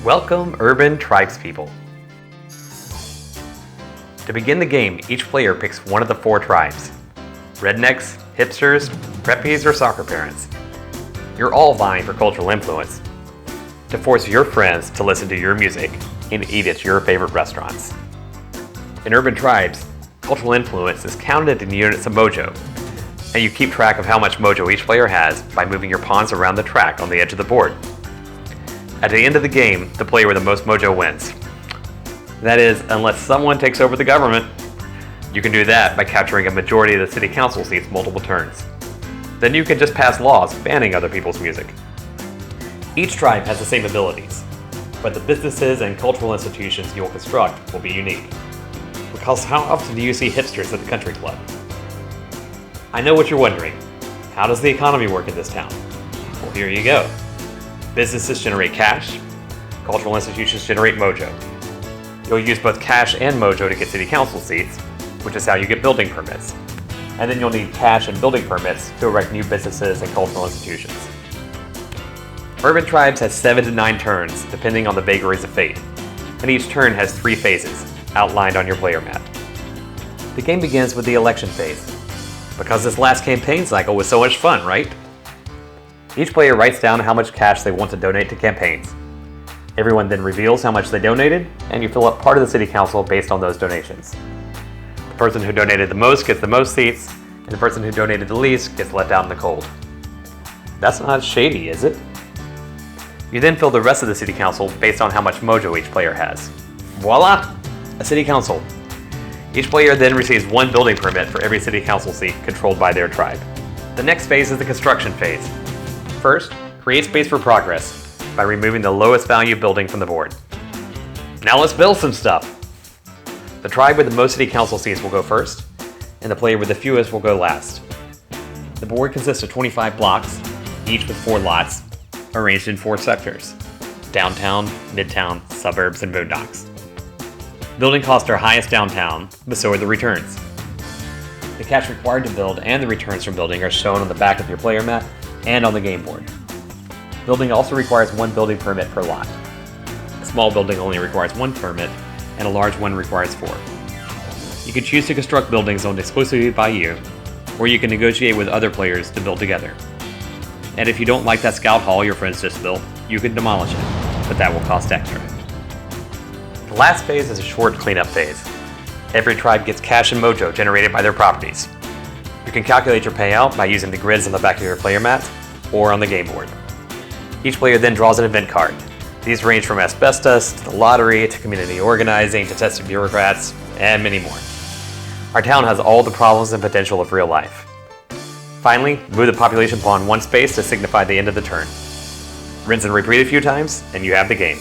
Welcome, Urban Tribes people. To begin the game, each player picks one of the 4 tribes: rednecks, hipsters, preppies, or soccer parents. You're all vying for cultural influence to force your friends to listen to your music and eat at your favorite restaurants. In Urban Tribes, cultural influence is counted in units of mojo, and you keep track of how much mojo each player has by moving your pawns around the track on the edge of the board. At the end of the game, the player with the most mojo wins. That is, unless someone takes over the government. You can do that by capturing a majority of the city council seats multiple turns. Then you can just pass laws banning other people's music. Each tribe has the same abilities, but the businesses and cultural institutions you'll construct will be unique. Because how often do you see hipsters at the country club? I know what you're wondering. How does the economy work in this town? Well, here you go. Businesses generate cash, cultural institutions generate mojo. You'll use both cash and mojo to get city council seats, which is how you get building permits. And then you'll need cash and building permits to erect new businesses and cultural institutions. Urban Tribes has 7 to 9 turns, depending on the vagaries of fate, and each turn has 3 phases, outlined on your player map. The game begins with the election phase, because this last campaign cycle was so much fun, right? Each player writes down how much cash they want to donate to campaigns. Everyone then reveals how much they donated, and you fill up part of the city council based on those donations. The person who donated the most gets the most seats, and the person who donated the least gets let out in the cold. That's not shady, is it? You then fill the rest of the city council based on how much mojo each player has. Voila! A city council. Each player then receives 1 building permit for every city council seat controlled by their tribe. The next phase is the construction phase. First, create space for progress by removing the lowest value building from the board. Now let's build some stuff! The tribe with the most city council seats will go first, and the player with the fewest will go last. The board consists of 25 blocks, each with 4 lots, arranged in 4 sectors: downtown, midtown, suburbs, and boondocks. Building costs are highest downtown, but so are the returns. The cash required to build and the returns from building are shown on the back of your player map and on the game board. Building also requires 1 building permit per lot. A small building only requires 1 permit, and a large one requires 4. You can choose to construct buildings owned exclusively by you, or you can negotiate with other players to build together. And if you don't like that scout hall your friends just built, you can demolish it, but that will cost extra. The last phase is a short cleanup phase. Every tribe gets cash and mojo generated by their properties. You can calculate your payout by using the grids on the back of your player mat or on the game board. Each player then draws an event card. These range from asbestos to the lottery to community organizing to tested bureaucrats and many more. Our town has all the problems and potential of real life. Finally, move the population pawn 1 space to signify the end of the turn. Rinse and repeat a few times and you have the game.